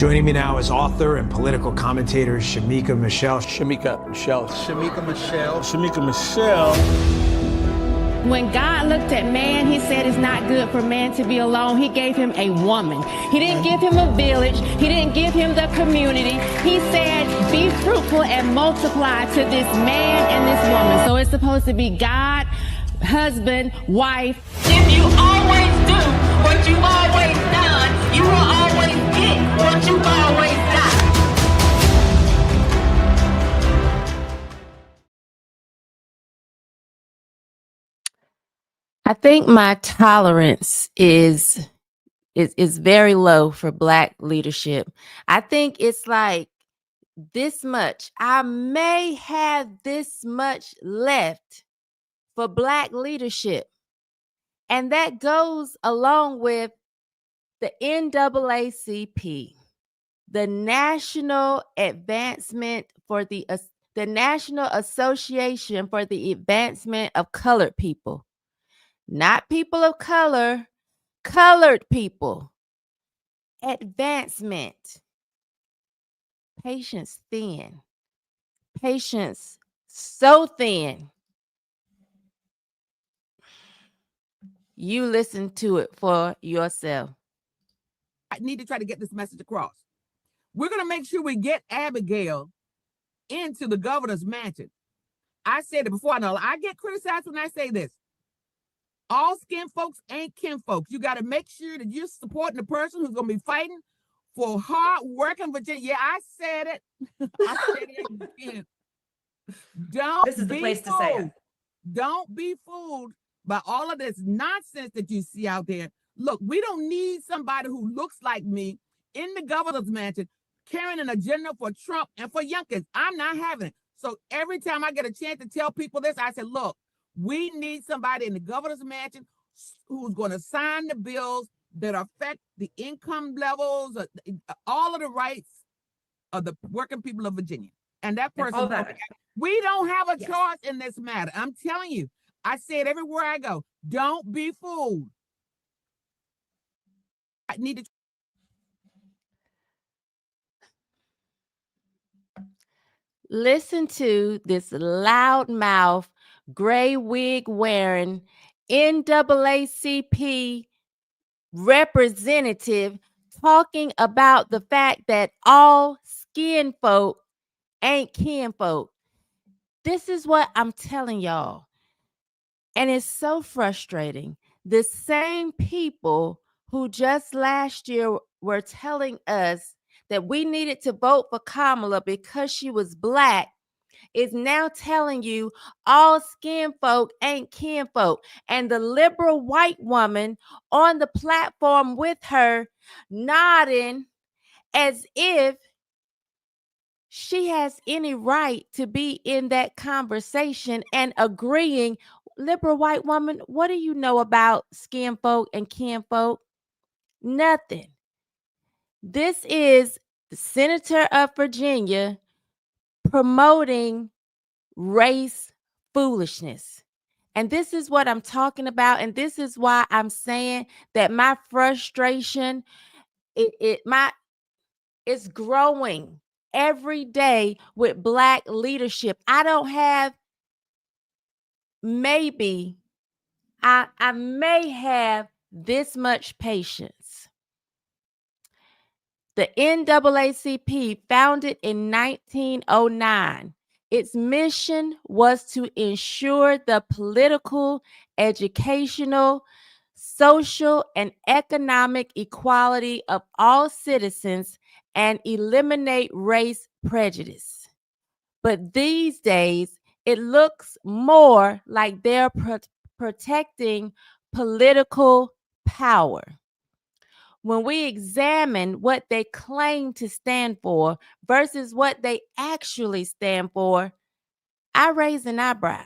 Joining me now is author and political commentator Shemeka Michelle. Shemeka Michelle. Shemeka Michelle. Shemeka Michelle. When God looked at man, he said it's not good for man to be alone. He gave him a woman. He didn't give him a village. He didn't give him the community. He said, be fruitful and multiply to this man and this woman. So it's supposed to be God, husband, wife. If you always do what you've always done, you will always get what you've always done. I think my tolerance is very low for Black leadership. I think it's like this much. I may have this much left for Black leadership. And that goes along with the NAACP, the National National Association for the Advancement of Colored People. Not people of color, colored people. Advancement. Patience thin. Patience so thin. You listen to it for yourself. I need to try to get this message across. We're going to make sure we get Abigail into the governor's mansion. I said it before. I know I get criticized when I say this. All skin folks ain't kin folks. You got to make sure that you're supporting the person who's going to be fighting for hard working Virginia. Yeah, I said it. I said it again. This is the place to say it. Don't be fooled by all of this nonsense that you see out there. Look, we don't need somebody who looks like me in the governor's mansion carrying an agenda for Trump and for Youngkins. I'm not having it. So every time I get a chance to tell people this, I said, look, we need somebody in the governor's mansion who's going to sign the bills that affect the income levels, all of the rights of the working people of Virginia. And that person, we don't have a choice in this matter. I'm telling you, I say it everywhere I go. Don't be fooled. I need to. Listen to this loudmouth, gray wig wearing NAACP representative talking about the fact that all skin folk ain't kin folk. This is what I'm telling y'all. And it's so frustrating. The same people who just last year were telling us that we needed to vote for Kamala because she was Black is now telling you all skin folk ain't kin folk. And the liberal white woman on the platform with her nodding as if she has any right to be in that conversation and agreeing. Liberal white woman, what do you know about skin folk and kin folk? Nothing. This is the Senator of Virginia promoting race foolishness. And this is what I'm talking about. And this is why I'm saying that my frustration, it's growing every day with Black leadership. I don't have I may have this much patience. The NAACP, founded in 1909, its mission was to ensure the political, educational, social, and economic equality of all citizens and eliminate race prejudice. But these days, it looks more like they're protecting political power. When we examine what they claim to stand for versus what they actually stand for, I raise an eyebrow.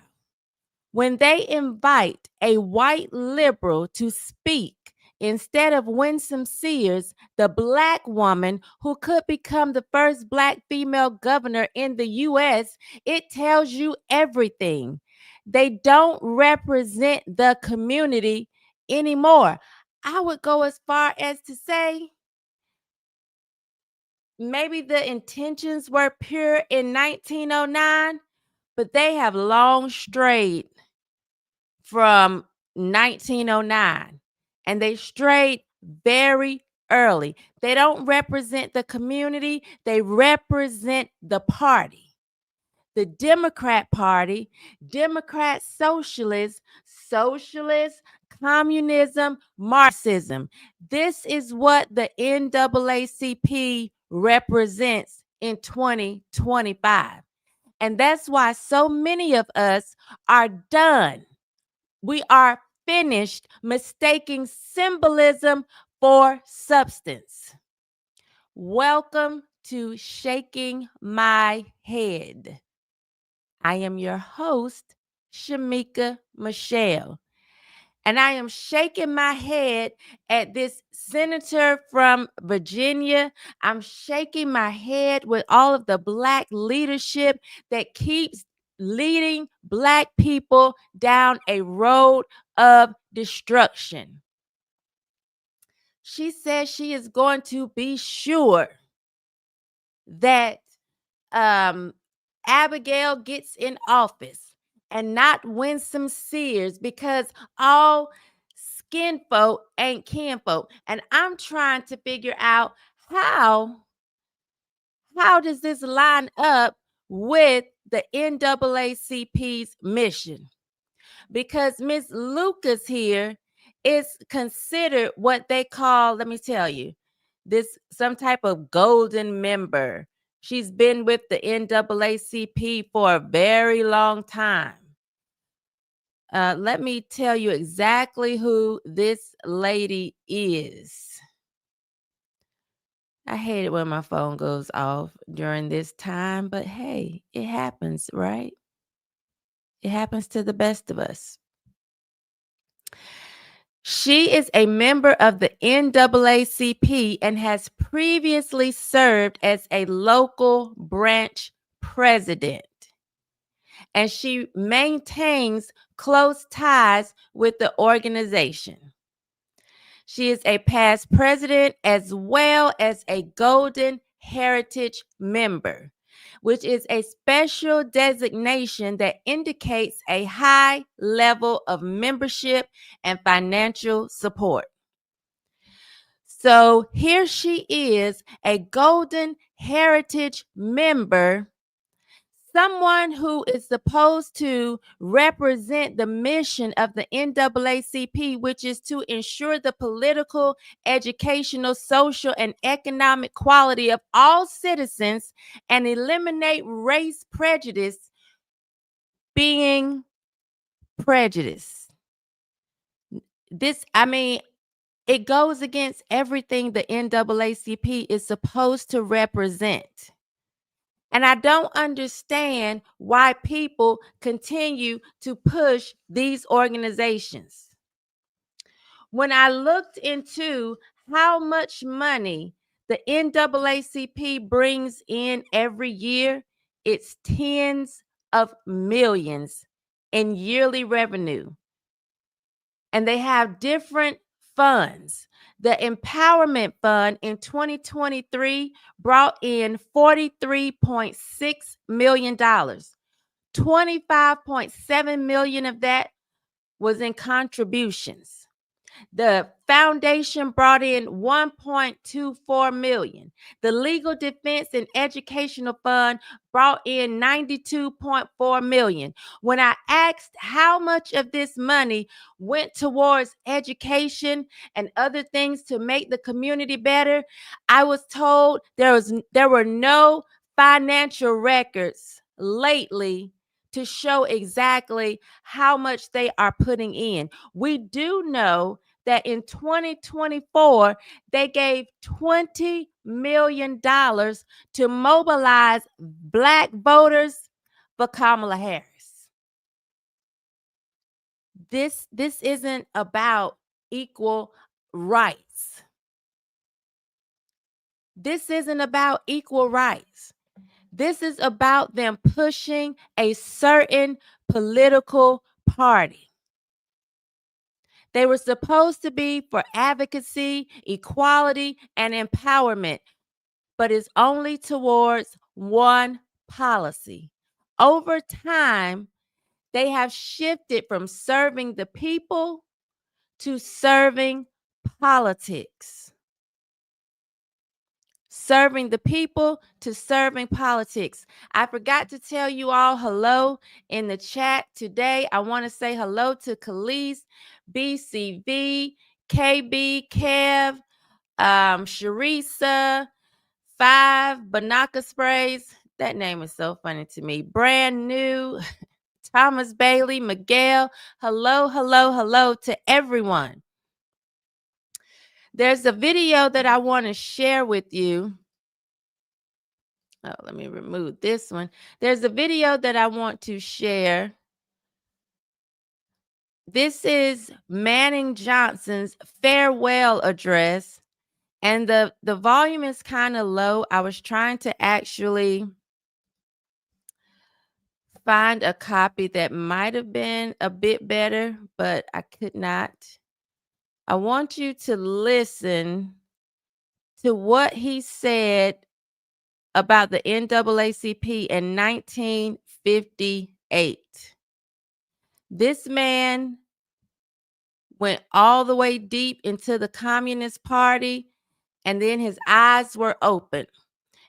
When they invite a white liberal to speak instead of Winsome Sears, the Black woman who could become the first Black female governor in the U.S., it tells you everything. They don't represent the community anymore. I would go as far as to say maybe the intentions were pure in 1909, but they have long strayed from 1909, and they strayed very early. They don't represent the community, they represent the party. The Democrat Party, Democrat Socialists, Socialists, Communism, Marxism. This is what the NAACP represents in 2025. And that's why so many of us are done. We are finished mistaking symbolism for substance. Welcome to Shaking My Head. I am your host, Shemeka Michelle, and I am shaking my head at this senator from Virginia. I'm shaking my head with all of the Black leadership that keeps leading Black people down a road of destruction. She says she is going to be sure that Abigail gets in office and not Winsome Sears, because all skin folk ain't kinfolk. And I'm trying to figure out how does this line up with the NAACP's mission? Because Miss Lucas here is considered what they call, let me tell you, this some type of golden member. She's been with the NAACP for a very long time. Let me tell you exactly who this lady is. I hate it when my phone goes off during this time, but hey, it happens, right? It happens to the best of us. She is a member of the NAACP and has previously served as a local branch president. And she maintains close ties with the organization. She is a past president as well as a Golden Heritage member, which is a special designation that indicates a high level of membership and financial support. So here she is, a Golden Heritage member, someone who is supposed to represent the mission of the NAACP, which is to ensure the political, educational, social, and economic quality of all citizens and eliminate race prejudice being prejudice. It goes against everything the NAACP is supposed to represent. And I don't understand why people continue to push these organizations. When I looked into how much money the NAACP brings in every year, it's tens of millions in yearly revenue. And they have different funds. The Empowerment Fund in 2023 brought in $43.6 million. $25.7 million of that was in contributions. The foundation brought in $1.24 million. The Legal Defense and Educational Fund brought in $92.4 million. When I asked how much of this money went towards education and other things to make the community better, I was told there were no financial records lately to show exactly how much they are putting in. We do know that in 2024, they gave $20 million to mobilize Black voters for Kamala Harris. This isn't about equal rights. This isn't about equal rights. This is about them pushing a certain political party. They were supposed to be for advocacy, equality, and empowerment. but is only towards one policy. Over time, they have shifted from serving the people to serving politics. Serving the people to serving politics. I forgot to tell you all hello in the chat today. I want to say hello to Khalees, BCV, KB, Kev, Sharisa, 5, Banaka Sprays. That name is so funny to me. Brand new, Thomas Bailey, Miguel. Hello, hello, hello to everyone. There's a video that I want to share with you. Oh, let me remove this one. There's a video that I want to share. This is Manning Johnson's farewell address, and the volume is kind of low. I was trying to actually find a copy that might have been a bit better, but I could not. I want you to listen to what he said about the NAACP in 1958. This man went all the way deep into the Communist Party, and then his eyes were open.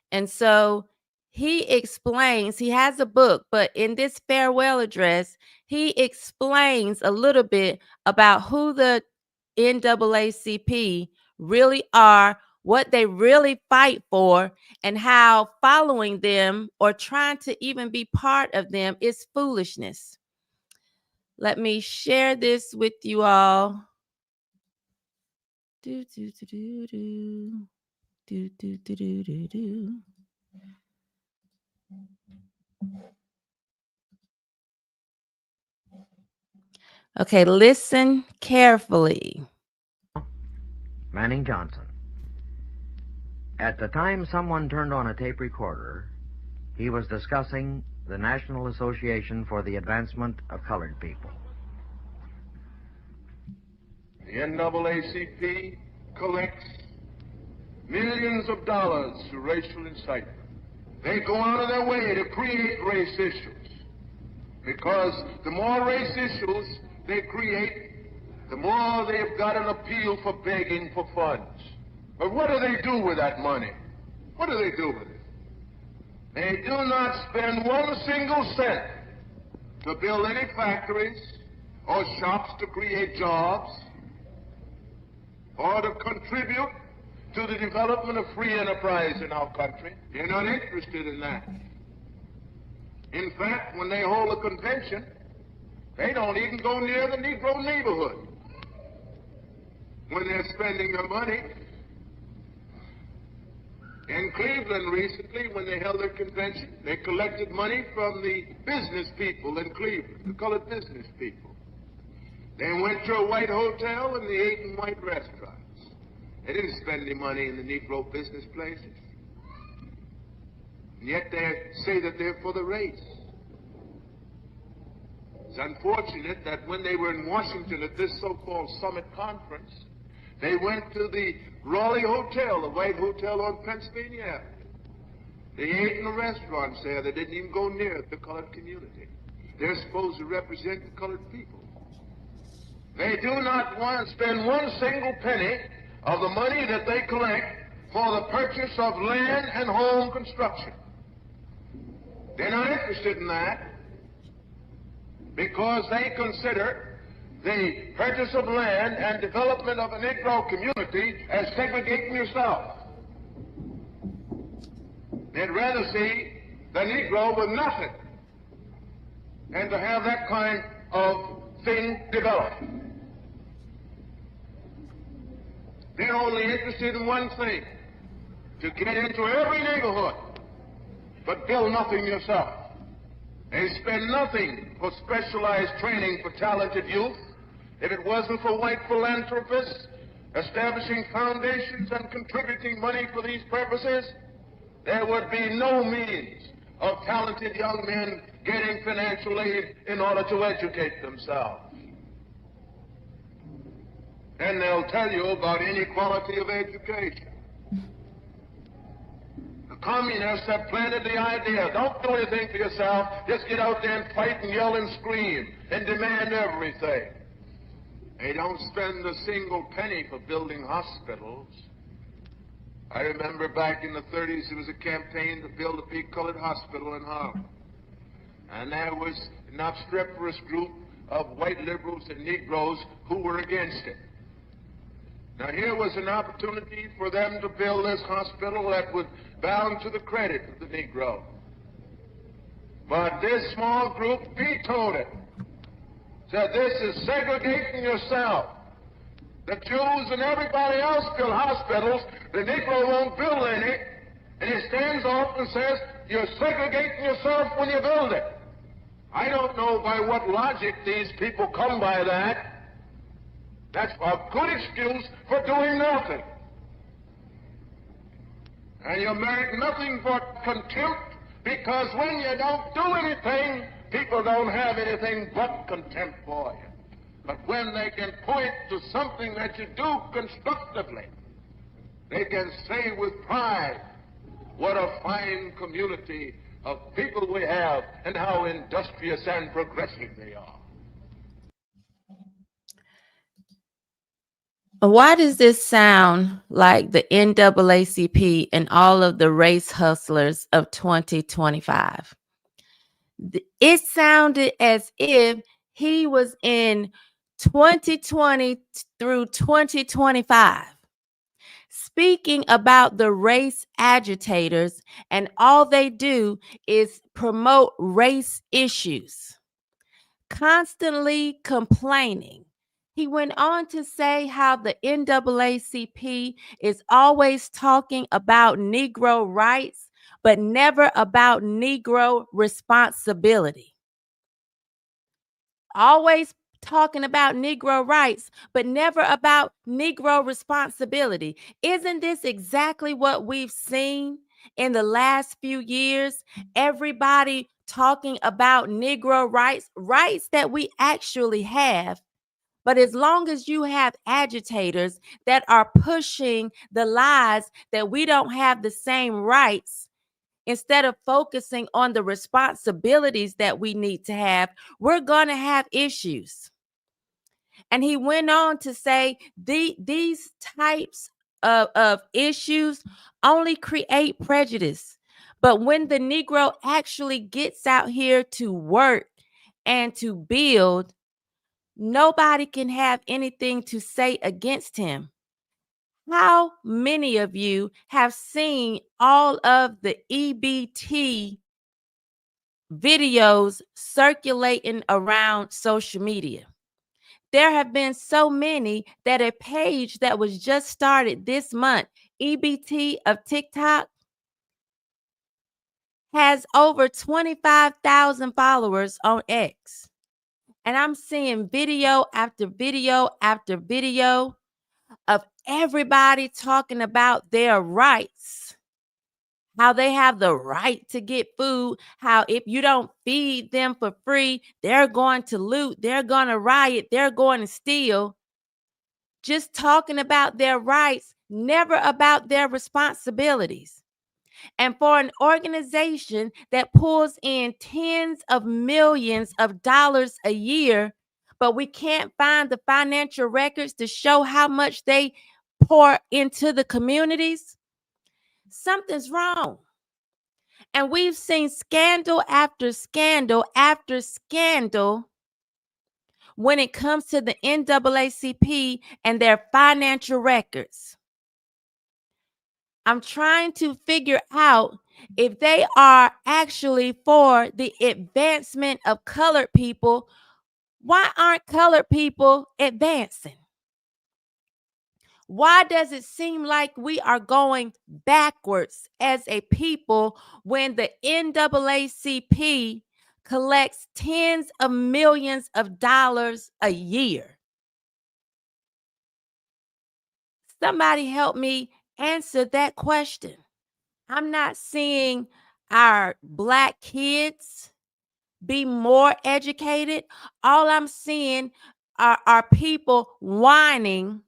And so he explains, he has a book, but in this farewell address, he explains a little bit about who the NAACP really are, what they really fight for, and how following them or trying to even be part of them is foolishness. Let me share this with you all. Okay, listen carefully. Manning Johnson. At the time someone turned on a tape recorder, he was discussing the National Association for the Advancement of Colored People. The NAACP collects millions of dollars through racial incitement. They go out of their way to create race issues, because the more race issues they create, the more they've got an appeal for begging for funds. But what do they do with that money? What do they do with it? They do not spend one single cent to build any factories or shops to create jobs or to contribute to the development of free enterprise in our country. They're not interested in that. In fact, when they hold a convention, they don't even go near the Negro neighborhood when they're spending their money. In Cleveland recently, when they held their convention, they collected money from the business people in Cleveland, the colored business people. They went to a white hotel and they ate in white restaurants. They didn't spend any money in the Negro business places. And yet they say that they're for the race. It's unfortunate that when they were in Washington at this so-called summit conference, they went to the Raleigh Hotel, the white hotel on Pennsylvania Avenue. They ate in the restaurants there. They didn't even go near the colored community. They're supposed to represent the colored people. They do not want to spend one single penny of the money that they collect for the purchase of land and home construction. They're not interested in that because they consider the purchase of land and development of a Negro community as segregating yourself. They'd rather see the Negro with nothing and to have that kind of thing developed. They're only interested in one thing, to get into every neighborhood, but build nothing yourself. They spend nothing for specialized training for talented youth. If it wasn't for white philanthropists establishing foundations and contributing money for these purposes, there would be no means of talented young men getting financial aid in order to educate themselves. And they'll tell you about inequality of education. communists have planted the idea. Don't do anything for yourself. Just get out there and fight and yell and scream and demand everything. They don't spend a single penny for building hospitals. I remember back in the 30s there was a campaign to build a big colored hospital in Harlem. And there was an obstreperous group of white liberals and Negroes who were against it. Now here was an opportunity for them to build this hospital that was bound to the credit of the Negro. But this small group vetoed it. Said this is segregating yourself. The Jews and everybody else build hospitals, the Negro won't build any, and he stands off and says, you're segregating yourself when you build it. I don't know by what logic these people come by that. That's a good excuse for doing nothing. And you merit nothing but contempt, because when you don't do anything, people don't have anything but contempt for you. But when they can point to something that you do constructively, they can say with pride, what a fine community of people we have and how industrious and progressive they are. Why does this sound like the NAACP and all of the race hustlers of 2025? It sounded as if he was in 2020 through 2025 speaking about the race agitators, and all they do is promote race issues, constantly complaining. He went on to say how the NAACP is always talking about Negro rights, but never about Negro responsibility. Always talking about Negro rights, but never about Negro responsibility. Isn't this exactly what we've seen in the last few years? Everybody talking about Negro rights, rights that we actually have. But as long as you have agitators that are pushing the lies that we don't have the same rights, instead of focusing on the responsibilities that we need to have, we're going to have issues. And he went on to say these types of issues only create prejudice. But when the Negro actually gets out here to work and to build, nobody can have anything to say against him. How many of you have seen all of the EBT videos circulating around social media? There have been so many that a page that was just started this month, EBT of TikTok, has over 25,000 followers on X. And I'm seeing video after video after video of everybody talking about their rights, how they have the right to get food, how if you don't feed them for free, they're going to loot, they're going to riot, they're going to steal. Just talking about their rights, never about their responsibilities. And for an organization that pulls in tens of millions of dollars a year, but we can't find the financial records to show how much they pour into the communities, something's wrong. And we've seen scandal after scandal after scandal when it comes to the NAACP and their financial records. I'm trying to figure out if they are actually for the advancement of colored people. Why aren't colored people advancing? Why does it seem like we are going backwards as a people when the NAACP collects tens of millions of dollars a year? Somebody help me answer that question. I'm not seeing our Black kids be more educated. All I'm seeing are people whining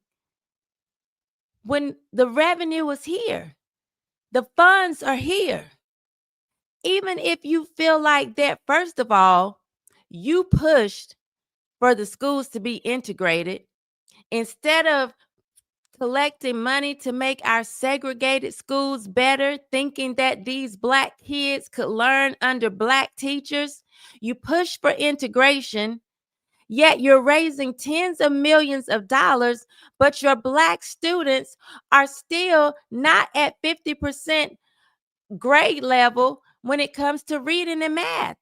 when the revenue is here. The funds are here. Even if you feel like that, first of all, you pushed for the schools to be integrated instead of collecting money to make our segregated schools better, thinking that these Black kids could learn under Black teachers. You push for integration, yet you're raising tens of millions of dollars, but your Black students are still not at 50% grade level when it comes to reading and math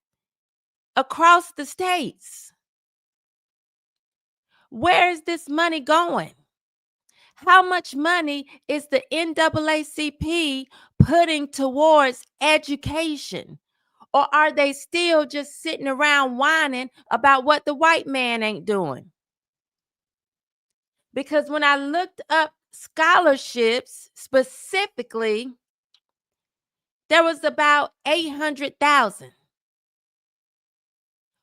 across the states. Where is this money going? How much money is the NAACP putting towards education? Or are they still just sitting around whining about what the white man ain't doing? Because when I looked up scholarships specifically, there was about 800,000.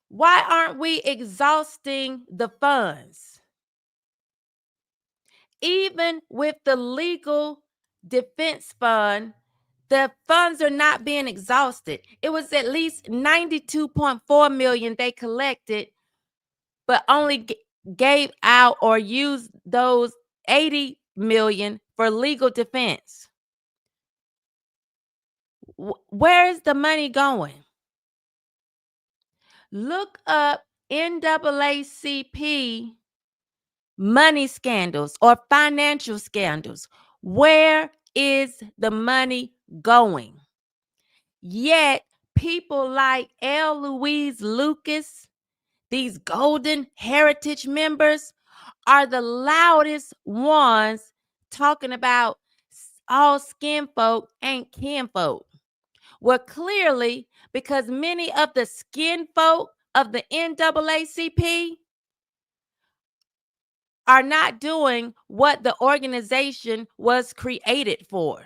Why aren't we exhausting the funds? Even with the legal defense fund, the funds are not being exhausted. It was at least 92.4 million they collected, but only gave out or used those 80 million for legal defense. Where is the money going? Look up NAACP money scandals or financial scandals. Where is the money going? Yet people like L. Louise Lucas, these golden heritage members, are the loudest ones talking about all skin folk ain't kinfolk. Well, clearly, because many of the skin folk of the NAACP are not doing what the organization was created for.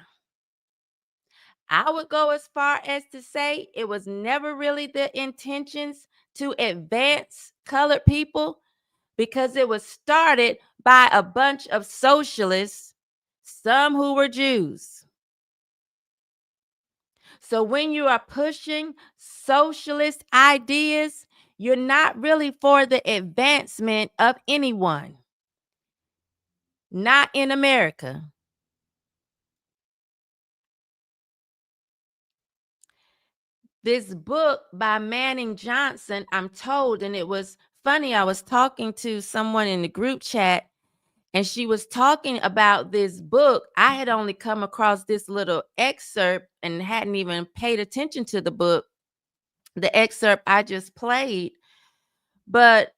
I would go as far as to say it was never really the intentions to advance colored people, because it was started by a bunch of socialists, some who were Jews. So when you are pushing socialist ideas, you're not really for the advancement of anyone. Not in America. This book by Manning Johnson, I'm told, and it was funny, I was talking to someone in the group chat, and she was talking about this book. I had only come across this little excerpt and hadn't even paid attention to the book, the excerpt I just played. But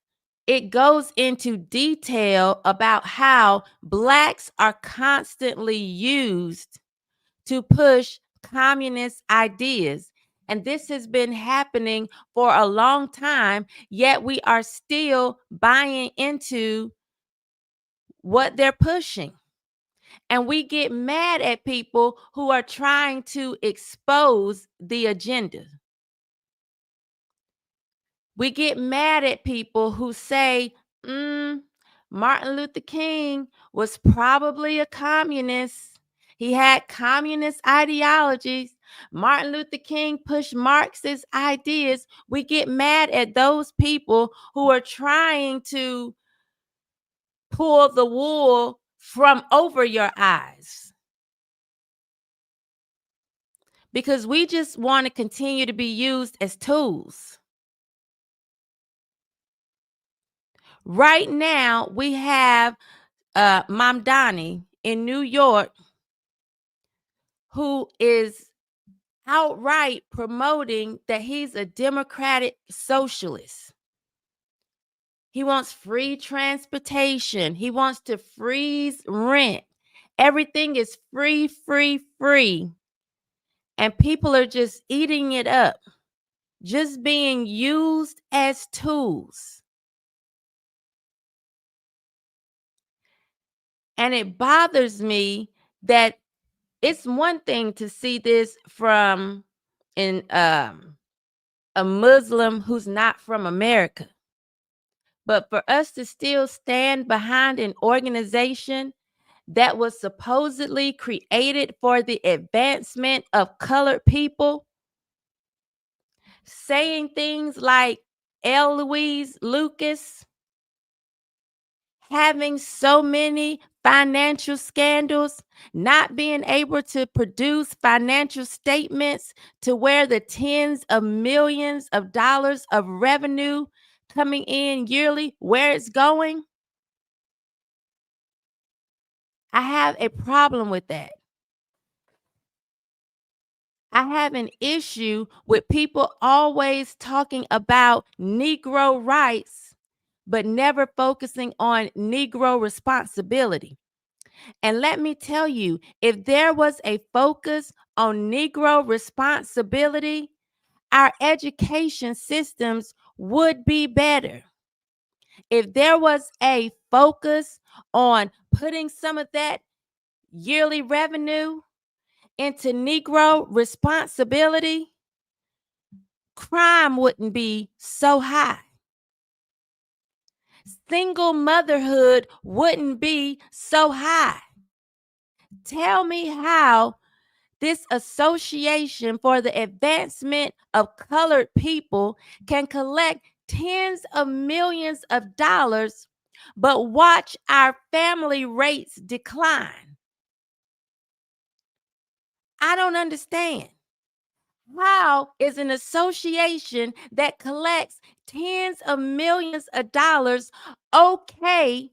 it goes into detail about how Blacks are constantly used to push communist ideas. And this has been happening for a long time, yet we are still buying into what they're pushing. And we get mad at people who are trying to expose the agenda. We get mad at people who say, Martin Luther King was probably a communist. He had communist ideologies. Martin Luther King pushed Marxist ideas. We get mad at those people who are trying to pull the wool from over your eyes, because we just want to continue to be used as tools. Right now, we have Mamdani in New York, who is outright promoting that he's a democratic socialist. He wants free transportation. He wants to freeze rent. Everything is free, free, free. And people are just eating it up, just being used as tools. And it bothers me that it's one thing to see this from a Muslim who's not from America. But for us to still stand behind an organization that was supposedly created for the advancement of colored people, saying things like L. Louise Lucas, having so many financial scandals, not being able to produce financial statements to where the tens of millions of dollars of revenue coming in yearly, where it's going. I have a problem with that. I have an issue with people always talking about Negro rights, but never focusing on Negro responsibility. And let me tell you, if there was a focus on Negro responsibility, our education systems would be better. If there was a focus on putting some of that yearly revenue into Negro responsibility, crime wouldn't be so high. Single motherhood wouldn't be so high. Tell me how this association for the advancement of colored people can collect tens of millions of dollars, but watch our family rates decline. I don't understand. How is an association that collects tens of millions of dollars okay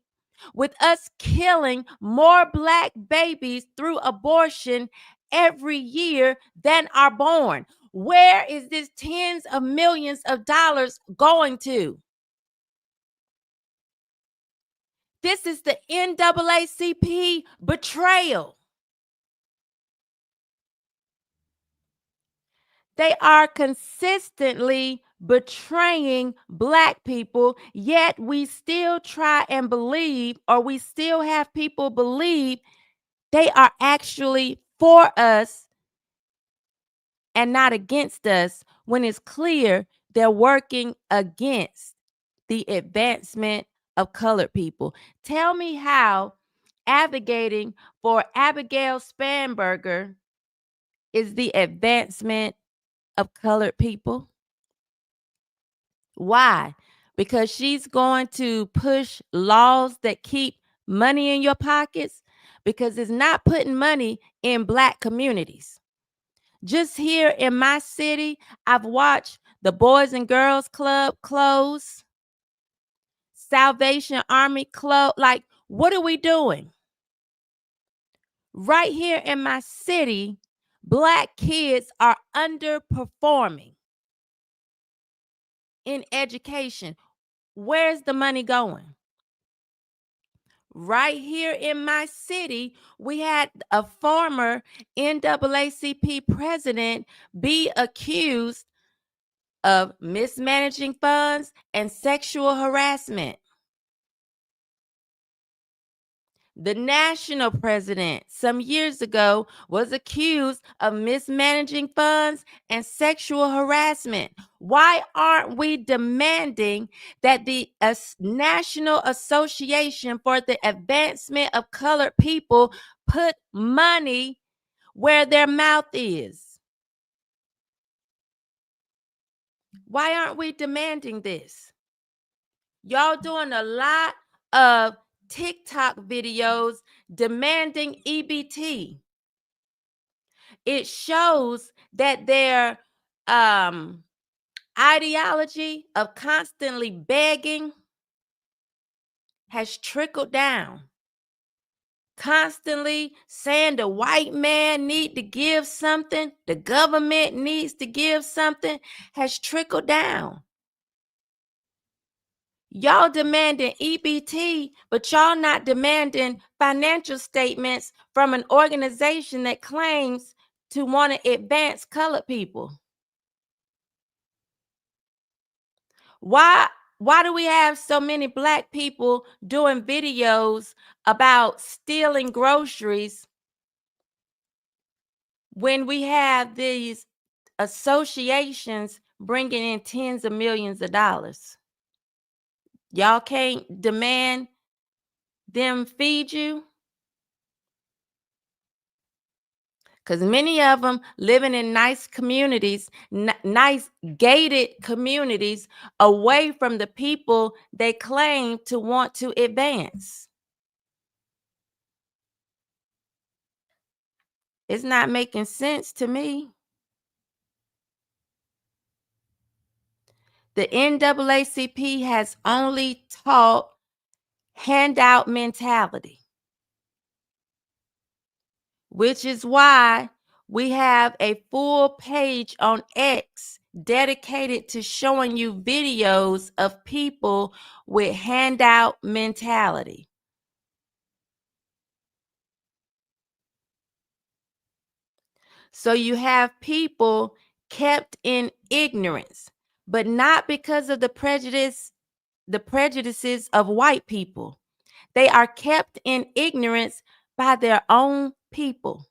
with us killing more Black babies through abortion every year than are born? Where is this tens of millions of dollars going to? This is the NAACP betrayal. They are consistently betraying Black people, yet we still try and believe, or we still have people believe they are actually for us and not against us, when it's clear they're working against the advancement of colored people. Tell me how advocating for Abigail Spanberger is the advancement of colored people. Why? Because she's going to push laws that keep money in your pockets, because it's not putting money in Black communities. Just here in my city, I've watched the Boys and Girls Club close, Salvation Army close. Like, what are we doing? Right here in my city, Black kids are underperforming in education. Where's the money going? Right here in my city, we had a former NAACP president be accused of mismanaging funds and sexual harassment. The national president some years ago was accused of mismanaging funds and sexual harassment. Why aren't we demanding that the National Association for the Advancement of Colored People put money where their mouth is? Why aren't we demanding this? Y'all doing a lot of TikTok videos demanding EBT. It shows that their ideology of constantly begging has trickled down. Constantly saying the white man need to give something, the government needs to give something, has trickled down. Y'all demanding EBT, but y'all not demanding financial statements from an organization that claims to want to advance colored people. Why do we have so many Black people doing videos about stealing groceries when we have these associations bringing in tens of millions of dollars? Y'all can't demand them feed you? because many of them living in nice communities, nice gated communities away from the people they claim to want to advance. It's not making sense to me. The NAACP has only taught handout mentality, which is why we have a full page on X dedicated to showing you videos of people with handout mentality. So you have people kept in ignorance, but not because of the prejudices of white people. They are kept in ignorance by their own people.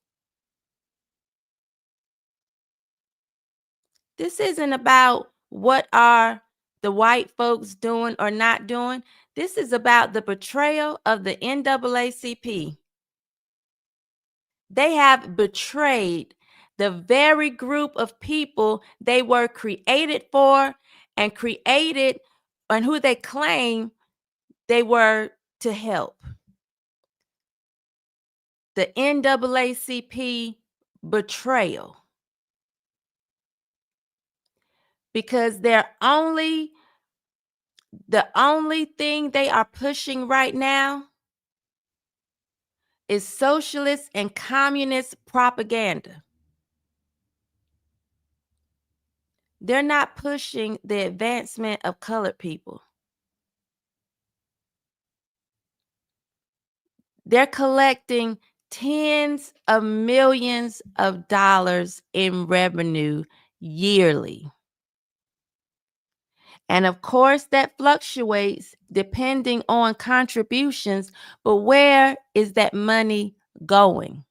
This isn't about what are the white folks doing or not doing. This is about the betrayal of the NAACP. They have betrayed the very group of people they were created for and who they claim they were to help. The NAACP betrayal. Because the only thing they are pushing right now is socialist and communist propaganda. They're not pushing the advancement of colored people. They're collecting tens of millions of dollars in revenue yearly. And of course, that fluctuates depending on contributions, but where is that money going?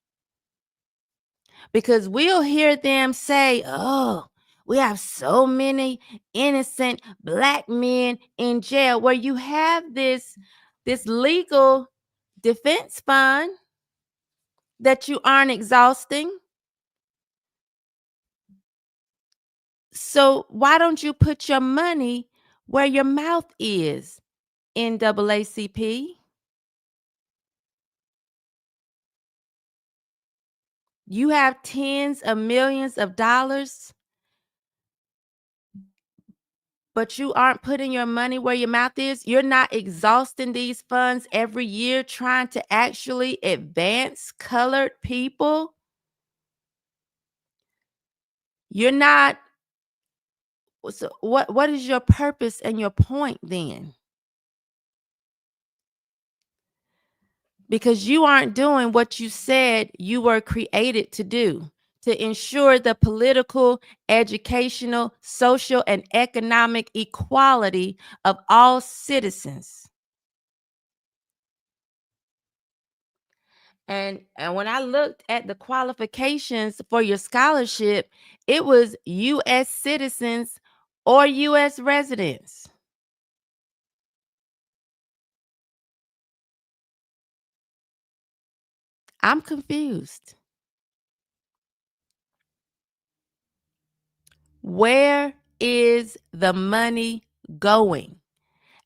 Because we'll hear them say, oh, we have so many innocent Black men in jail, where you have this legal defense fund that you aren't exhausting. So why don't you put your money where your mouth is, NAACP? You have tens of millions of dollars, but you aren't putting your money where your mouth is. You're not exhausting these funds every year trying to actually advance colored people. You're not. So what is your purpose and your point then? Because you aren't doing what you said you were created to do, to ensure the political, educational, social, and economic equality of all citizens. And when I looked at the qualifications for your scholarship, it was U.S. citizens or U.S. residents. I'm confused. Where is the money going?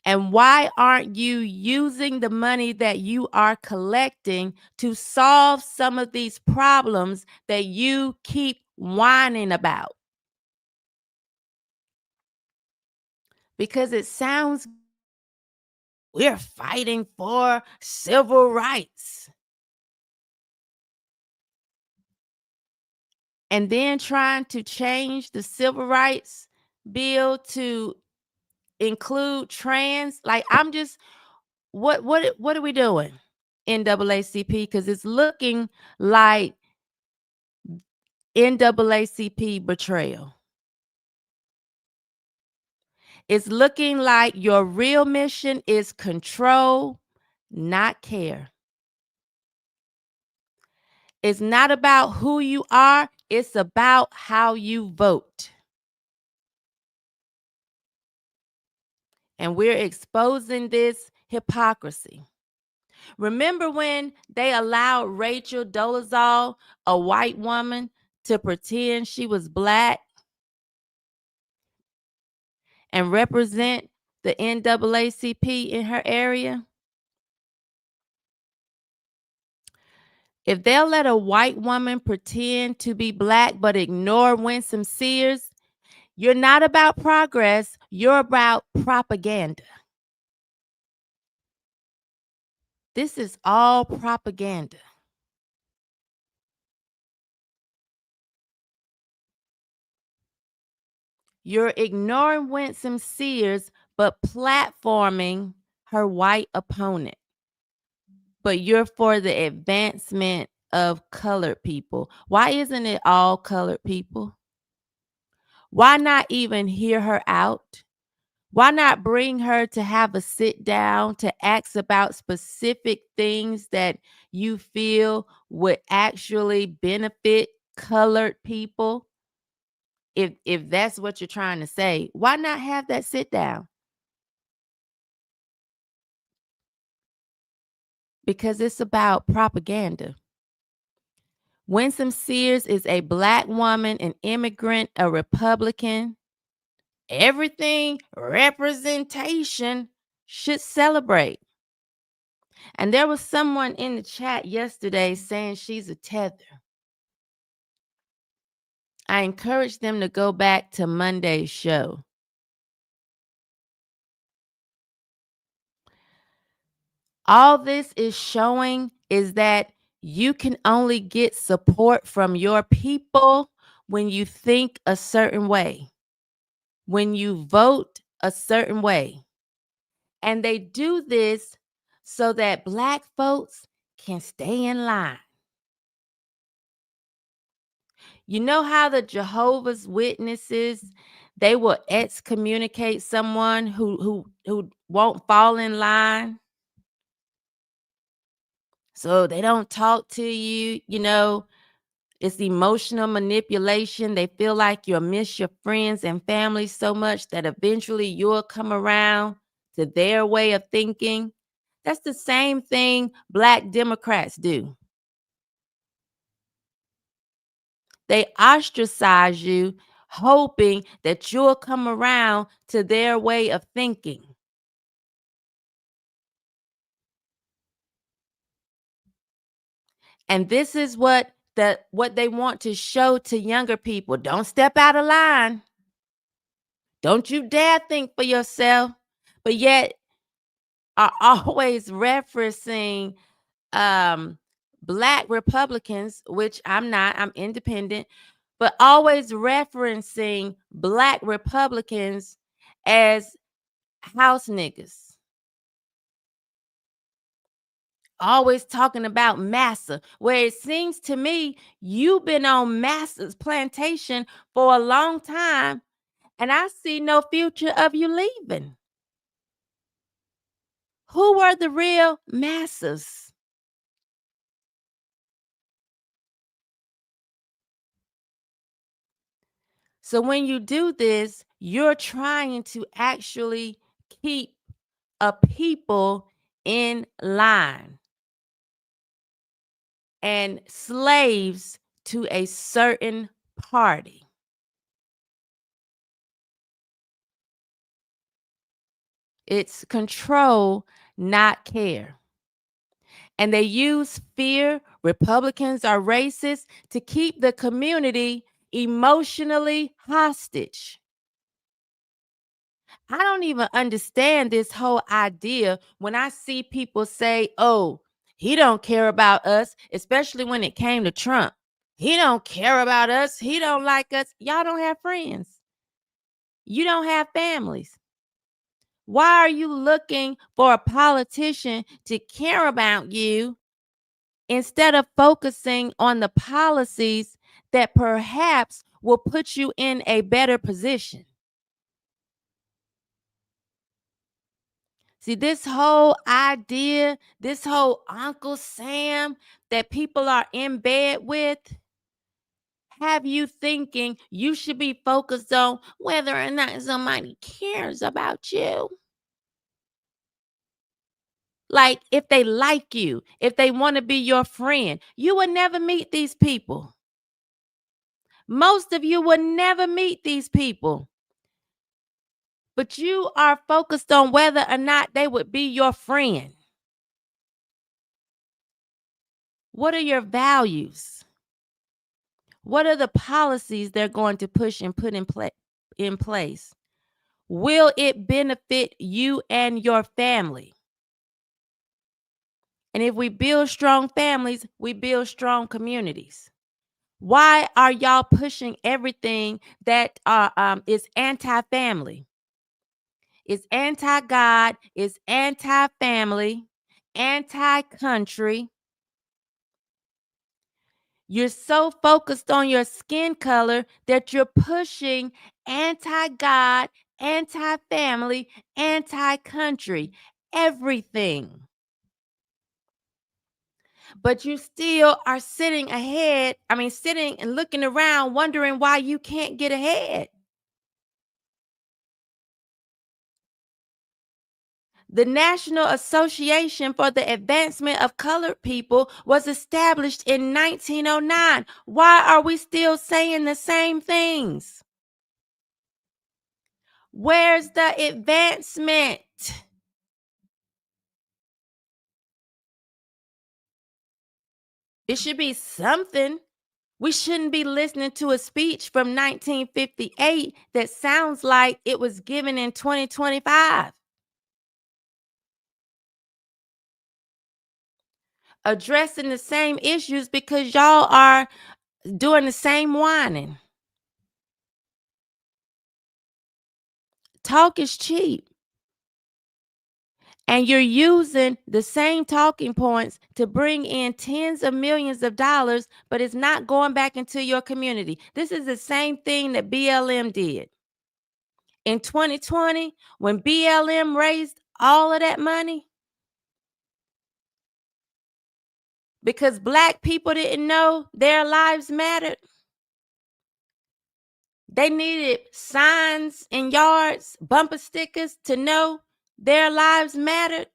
And why aren't you using the money that you are collecting to solve some of these problems that you keep whining about? Because it sounds we're fighting for civil rights. And then trying to change the civil rights bill to include trans. Like, I'm just, what are we doing, NAACP? Because it's looking like NAACP betrayal. It's looking like your real mission is control, not care. It's not about who you are, it's about how you vote. And we're exposing this hypocrisy. Remember when they allowed Rachel Dolezal, a white woman, to pretend she was black and represent the NAACP in her area? If they'll let a white woman pretend to be black but ignore Winsome Sears, you're not about progress, you're about propaganda. This is all propaganda. You're ignoring Winsome Sears but platforming her white opponent. But you're for the advancement of colored people. Why isn't it all colored people? Why not even hear her out? Why not bring her to have a sit down to ask about specific things that you feel would actually benefit colored people? If that's what you're trying to say, why not have that sit down? Because it's about propaganda. Winsome Sears is a black woman, an immigrant, a Republican. Everything representation should celebrate. And there was someone in the chat yesterday saying she's a tether. I encourage them to go back to Monday's show. All this is showing is that you can only get support from your people when you think a certain way, when you vote a certain way. And they do this so that black folks can stay in line. You know how the Jehovah's Witnesses, they will excommunicate someone who won't fall in line? So they don't talk to you, it's emotional manipulation. They feel like you'll miss your friends and family so much that eventually you'll come around to their way of thinking. That's the same thing Black Democrats do. They ostracize you, hoping that you'll come around to their way of thinking. And this is what they want to show to younger people. Don't step out of line. Don't you dare think for yourself. But yet are always referencing Black Republicans, which I'm not, I'm independent, but always referencing Black Republicans as house niggas. Always talking about massa, where it seems to me you've been on massa's plantation for a long time, and I see no future of you leaving. Who were the real massas? So when you do this, you're trying to actually keep a people in line and slaves to a certain party. It's control, not care. And they use fear, Republicans are racist, to keep the community emotionally hostage. I don't even understand this whole idea when I see people say, oh, he don't care about us, especially when it came to Trump. He don't care about us. He don't like us. Y'all don't have friends. You don't have families. Why are you looking for a politician to care about you instead of focusing on the policies that perhaps will put you in a better position? See, this whole idea, this whole Uncle Sam that people are in bed with, have you thinking you should be focused on whether or not somebody cares about you. Like if they like you, if they want to be your friend, you would never meet these people. Most of you would never meet these people. But you are focused on whether or not they would be your friend. What are your values? What are the policies they're going to push and put in place? Will it benefit you and your family? And if we build strong families, we build strong communities. Why are y'all pushing everything that is anti-family? It's anti-God, it's anti-family, anti-country. You're so focused on your skin color that you're pushing anti-God, anti-family, anti-country, everything. But you still are sitting and looking around wondering why you can't get ahead. The National Association for the Advancement of Colored People was established in 1909. Why are we still saying the same things? Where's the advancement? It should be something. We shouldn't be listening to a speech from 1958 that sounds like it was given in 2025. Addressing the same issues because y'all are doing the same whining. Talk is cheap. And you're using the same talking points to bring in tens of millions of dollars, but it's not going back into your community. This is the same thing that BLM did. In 2020, when BLM raised all of that money, because Black people didn't know their lives mattered, they needed signs in yards, bumper stickers to know their lives mattered.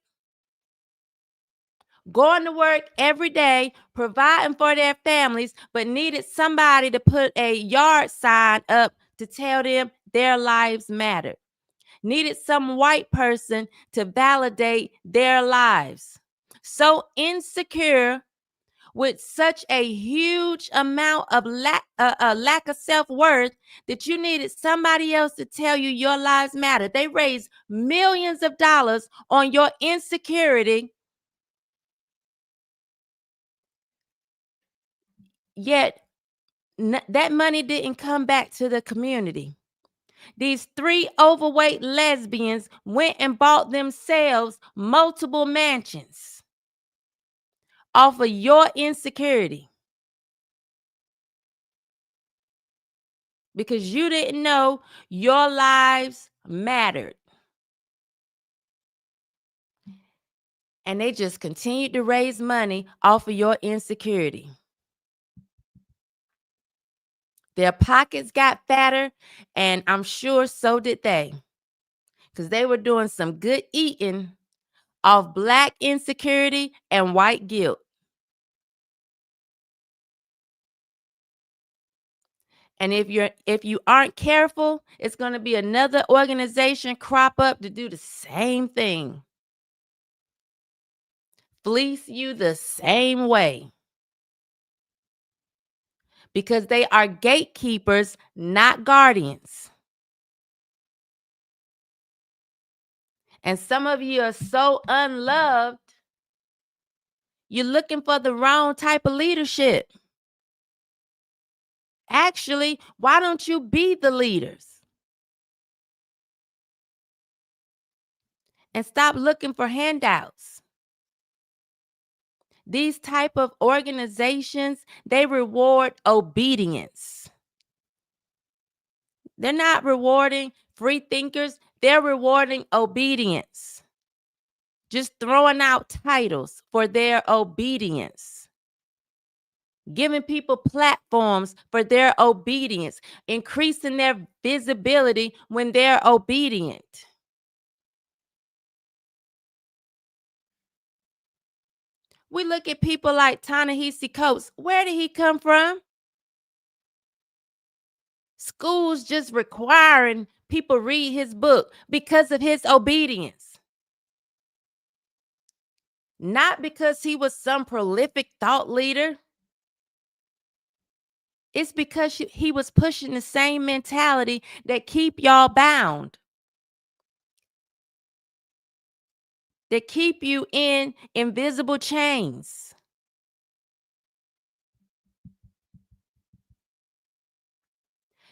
Going to work every day, providing for their families, but needed somebody to put a yard sign up to tell them their lives mattered. Needed some white person to validate their lives. So insecure with such a huge amount of lack of self-worth that you needed somebody else to tell you your lives matter. They raised millions of dollars on your insecurity, yet that money didn't come back to the community. These 3 overweight lesbians went and bought themselves multiple mansions off of your insecurity because you didn't know your lives mattered. And they just continued to raise money off of your insecurity. Their pockets got fatter, and I'm sure so did they, because they were doing some good eating off Black insecurity and white guilt. And if you aren't careful, it's going to be another organization crop up to do the same thing. Fleece you the same way. Because they are gatekeepers, not guardians. And some of you are so unloved, you're looking for the wrong type of leadership. Actually, why don't you be the leaders? And stop looking for handouts. These type of organizations, they reward obedience. They're not rewarding free thinkers. They're rewarding obedience. Just throwing out titles for their obedience. Giving people platforms for their obedience. Increasing their visibility when they're obedient. We look at people like Ta-Nehisi Coates. Where did he come from? Schools just requiring people read his book because of his obedience. Not because he was some prolific thought leader. It's because he was pushing the same mentality that keep y'all bound. That keep you in invisible chains.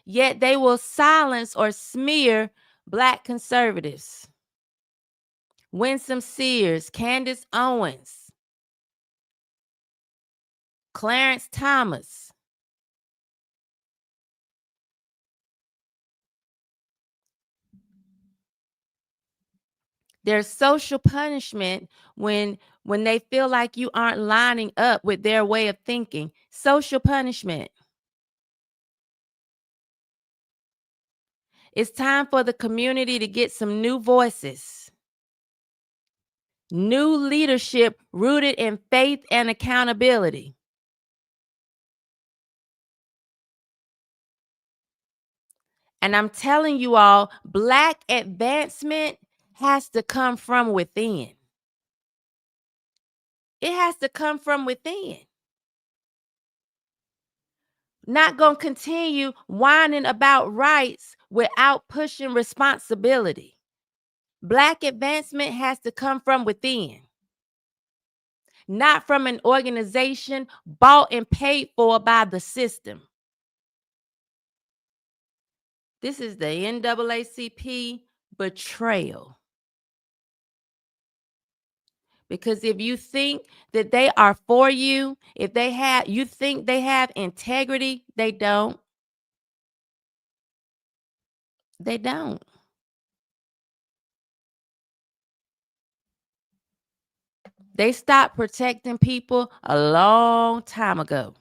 Yet they will silence or smear Black conservatives. Winsome Sears, Candace Owens, Clarence Thomas. There's social punishment when they feel like you aren't lining up with their way of thinking. Social punishment. It's time for the community to get some new voices. New leadership rooted in faith and accountability. And I'm telling you all, Black advancement has to come from within. It has to come from within. Not going to continue whining about rights without pushing responsibility. Black advancement has to come from within. Not from an organization bought and paid for by the system. This is the NAACP betrayal. Because if you think that they are for you, you think they have integrity, they don't. They don't. They stopped protecting people a long time ago.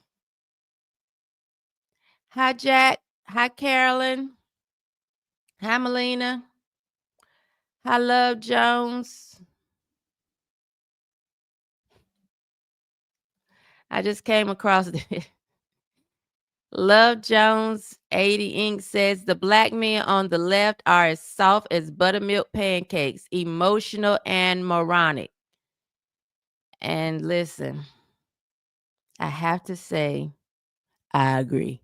Hi, Jack. Hi, Carolyn. Hi, Melina. Hi, Love Jones. I just came across this. Love Jones 80 Inc. says the Black men on the left are as soft as buttermilk pancakes, emotional and moronic. And listen, I have to say, I agree.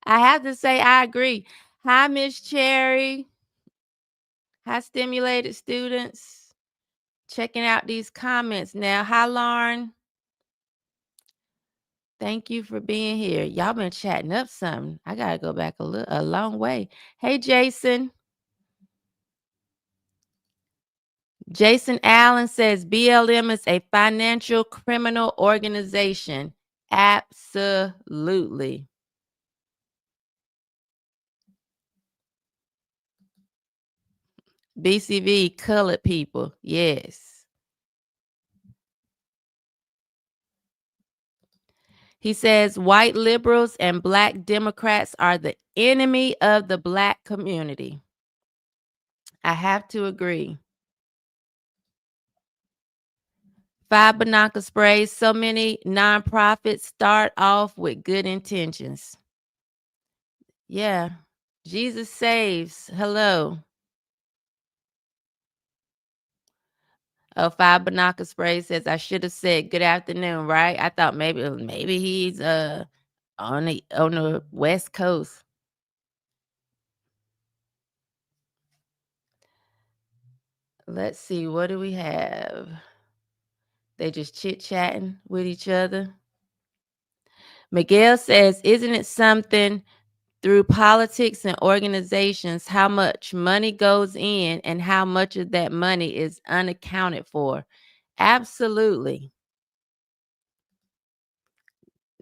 I have to say, I agree. Hi, Miss Cherry. Hi, stimulated students. Checking out these comments now. Hi, Lauren. Thank you for being here. Y'all been chatting up something. I got to go back a long way. Hey, Jason. Jason Allen says BLM is a financial criminal organization. Absolutely. BCV, colored people. Yes. He says white liberals and Black Democrats are the enemy of the Black community. I have to agree. Five Banaka sprays. So many nonprofits start off with good intentions. Yeah. Jesus saves. Hello. Oh, Five Banaka spray says I should have said good afternoon, right? I thought maybe he's on the West Coast. Let's see, what do we have? They just chit-chatting with each other. Miguel says, isn't it something through politics and organizations how much money goes in and how much of that money is unaccounted for? Absolutely.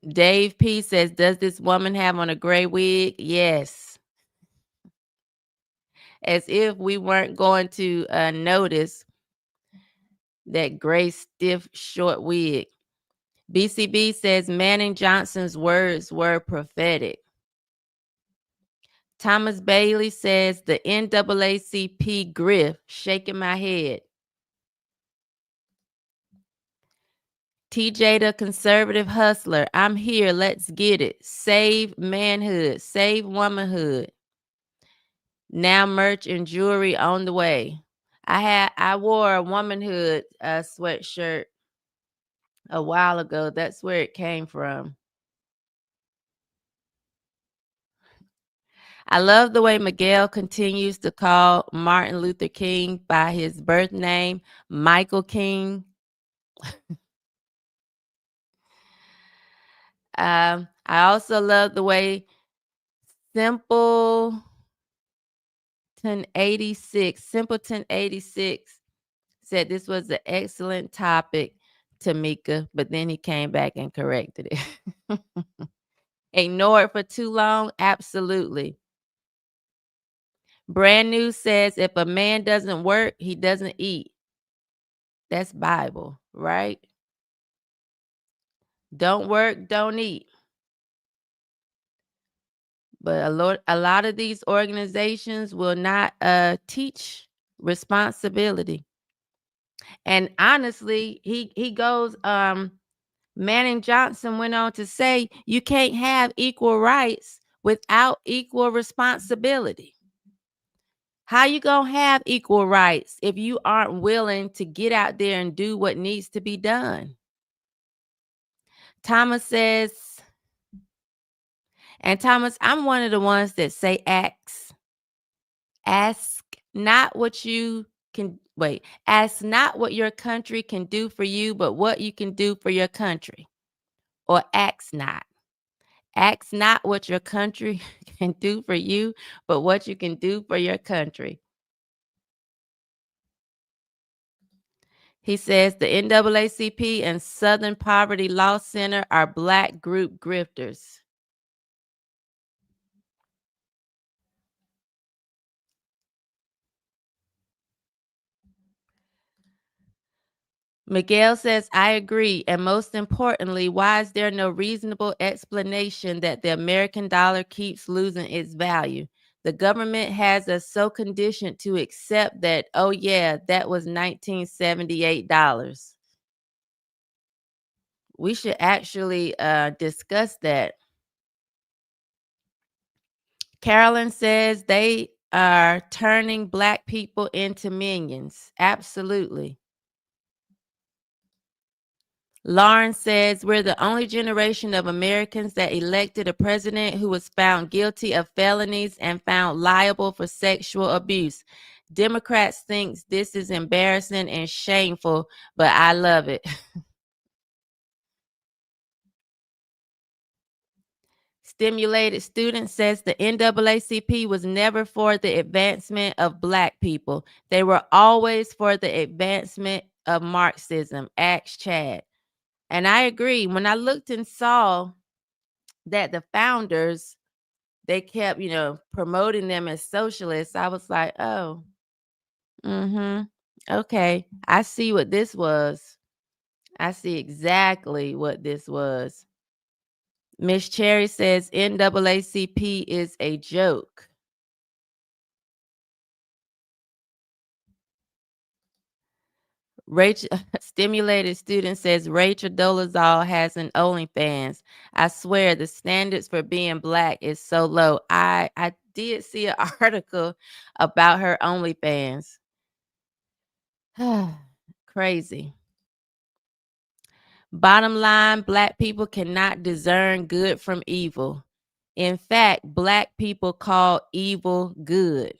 Dave P says, does this woman have on a gray wig? Yes. As if we weren't going to notice that gray, stiff, short wig. BCB says Manning Johnson's words were prophetic. Thomas Bailey says the NAACP grift, shaking my head. TJ the conservative hustler. I'm here. Let's get it. Save manhood. Save womanhood. Now merch and jewelry on the way. I wore a womanhood sweatshirt a while ago. That's where it came from. I love the way Miguel continues to call Martin Luther King by his birth name, Michael King. I also love the way Simpleton 86 said this was an excellent topic, Tamika, but then he came back and corrected it. Ignore it for too long? Absolutely. Brand New says if a man doesn't work, he doesn't eat. That's Bible, right? Don't work, don't eat. But a lot of these organizations will not teach responsibility. And honestly, he goes, Manning Johnson went on to say, you can't have equal rights without equal responsibility. How you gonna have equal rights if you aren't willing to get out there and do what needs to be done? Thomas says, and Thomas, I'm one of the ones that say ask not what you can wait. Ask not what your country can do for you, but what you can do for your country. Or ask not. Ask not what your country can do for you, but what you can do for your country. He says the NAACP and Southern Poverty Law Center are Black group grifters. Miguel says, I agree. And most importantly, why is there no reasonable explanation that the American dollar keeps losing its value? The government has us so conditioned to accept that, oh, yeah, that was $1978. We should actually discuss that. Carolyn says they are turning Black people into minions. Absolutely. Lauren says we're the only generation of Americans that elected a president who was found guilty of felonies and found liable for sexual abuse. Democrats think this is embarrassing and shameful, but I love it. Stimulated Student says the NAACP was never for the advancement of Black people. They were always for the advancement of Marxism. Ask Chad. And I agree. When I looked and saw that the founders, they kept, promoting them as socialists, I was like, oh, okay. I see what this was. I see exactly what this was. Miss Cherry says NAACP is a joke. Rachel, Stimulated Student says Rachel Dolezal has an OnlyFans. I swear the standards for being Black is so low. I did see an article about her OnlyFans. Crazy. Bottom line, Black people cannot discern good from evil. In fact, Black people call evil good.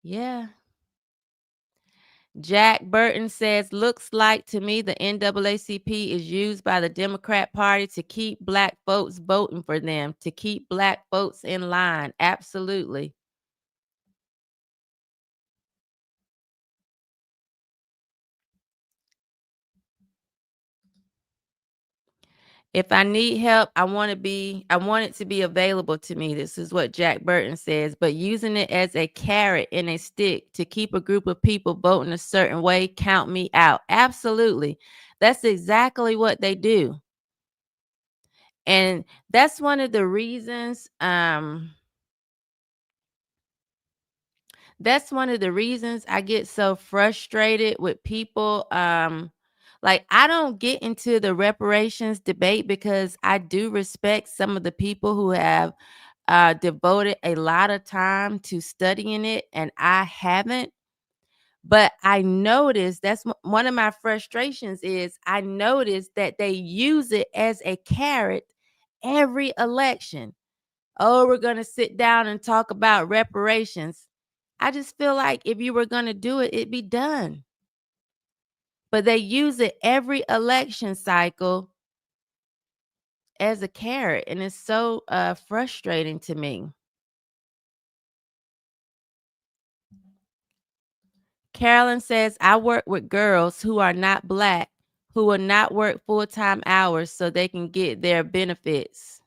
Yeah. Jack Burton says, looks like to me the NAACP is used by the Democrat Party to keep Black folks voting for them, to keep Black folks in line. Absolutely. If I need help, I want it to be available to me. This is what Jack Burton says, but using it as a carrot and a stick to keep a group of people voting a certain way, count me out. Absolutely. That's exactly what they do. And that's one of the reasons, I get so frustrated with people Like, I don't get into the reparations debate because I do respect some of the people who have devoted a lot of time to studying it, and I haven't. But I noticed one of my frustrations is I noticed that they use it as a carrot every election. Oh, we're going to sit down and talk about reparations. I just feel like if you were going to do it, it'd be done. But they use it every election cycle as a carrot, and it's so frustrating to me. Carolyn says, I work with girls who are not Black, who will not work full-time hours so they can get their benefits.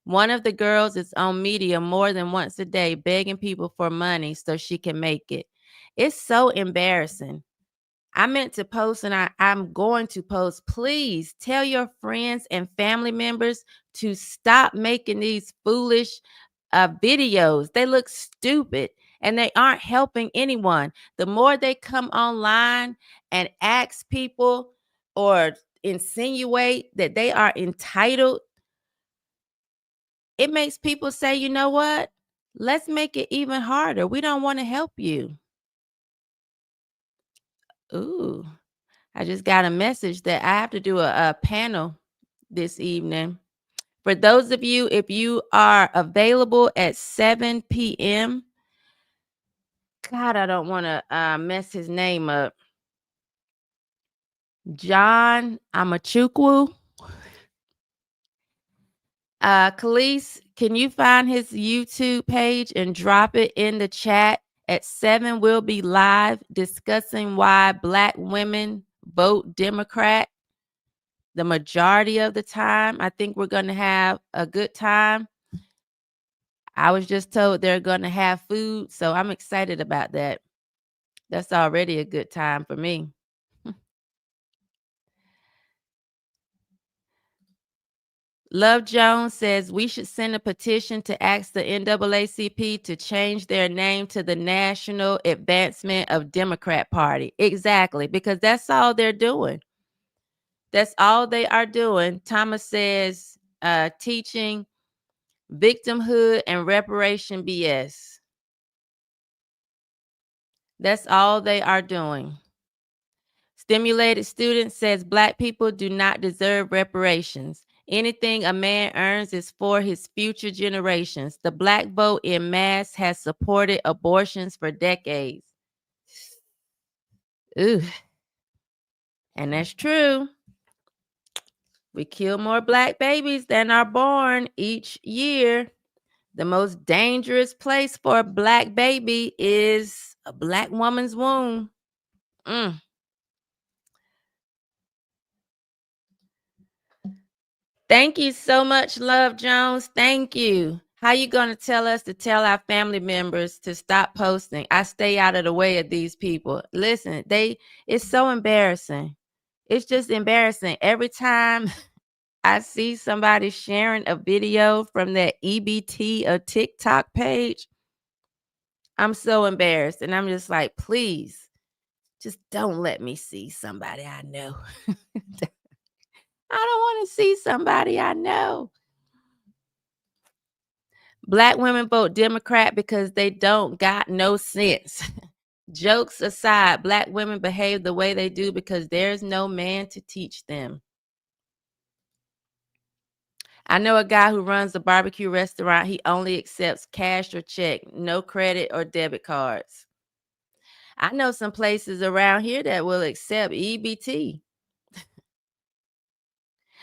One of the girls is on media more than once a day begging people for money so she can make it. It's so embarrassing. I meant to post, and I'm going to post. Please tell your friends and family members to stop making these foolish videos. They look stupid and they aren't helping anyone. The more they come online and ask people or insinuate that they are entitled, it makes people say, you know what? Let's make it even harder. We don't want to help you. Ooh, I just got a message that I have to do a panel this evening. For those of you, if you are available at 7 p.m., God, I don't want to mess his name up. John Amachukwu. Khalees, can you find his YouTube page and drop it in the chat? At 7, we'll be live discussing why Black women vote Democrat the majority of the time. I think we're going to have a good time. I was just told they're going to have food, so I'm excited about that. That's already a good time for me. Love Jones says we should send a petition to ask the NAACP to change their name to the National Advancement of Democrat Party. Exactly, because that's all they're doing. That's all they are doing. Thomas says teaching victimhood and reparation BS. That's all they are doing. Stimulated Student says Black people do not deserve reparations. Anything a man earns is for his future generations. The Black vote en masse has supported abortions for decades. Ooh. And that's true. We kill more Black babies than are born each year. The most dangerous place for a Black baby is a Black woman's womb. Thank you so much, Love Jones. Thank you. How you going to tell us to tell our family members to stop posting? I stay out of the way of these people. Listen, it's so embarrassing. It's just embarrassing. Every time I see somebody sharing a video from that EBT or TikTok page, I'm so embarrassed. And I'm just like, please, just don't let me see somebody I know. I don't want to see somebody I know. Black women vote Democrat because they don't got no sense. Jokes aside, Black women behave the way they do because there's no man to teach them. I know a guy who runs a barbecue restaurant. He only accepts cash or check, no credit or debit cards. I know some places around here that will accept EBT.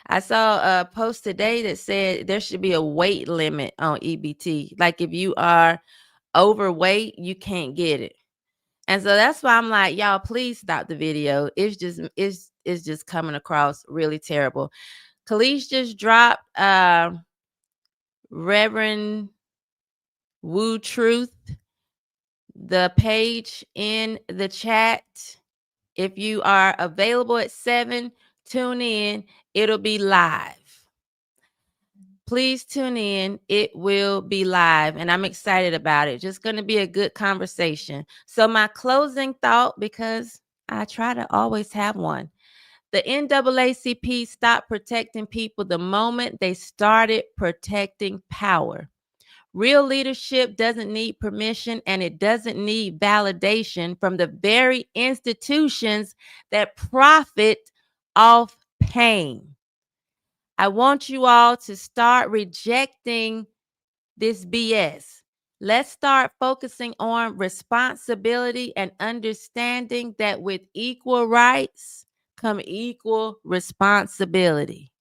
I saw a post today that said there should be a weight limit on EBT. Like if you are overweight, you can't get it. And so that's why I'm like, y'all, please stop the video. It's just coming across really terrible. Khalees just dropped Reverend Woo Truth, the page in the chat. If you are available at 7, tune in. It'll be live. Please tune in. It will be live, and I'm excited about it. Just going to be a good conversation. So my closing thought, because I try to always have one. The NAACP stopped protecting people the moment they started protecting power. Real leadership doesn't need permission, and it doesn't need validation from the very institutions that profit off pain. I want you all to start rejecting this BS. Let's start focusing on responsibility and understanding that with equal rights come equal responsibility.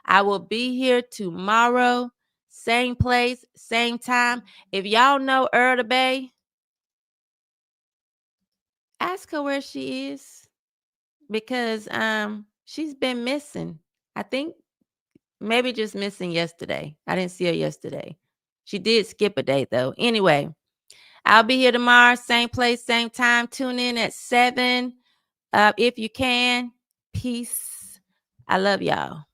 I will be here tomorrow, same place, same time. If y'all know Erda Bay, ask her where she is, because she's been missing. I think maybe just missing yesterday. I didn't see her yesterday. She did skip a day though. Anyway, I'll be here tomorrow, same place, same time. Tune in at 7 if you can. Peace. I love y'all.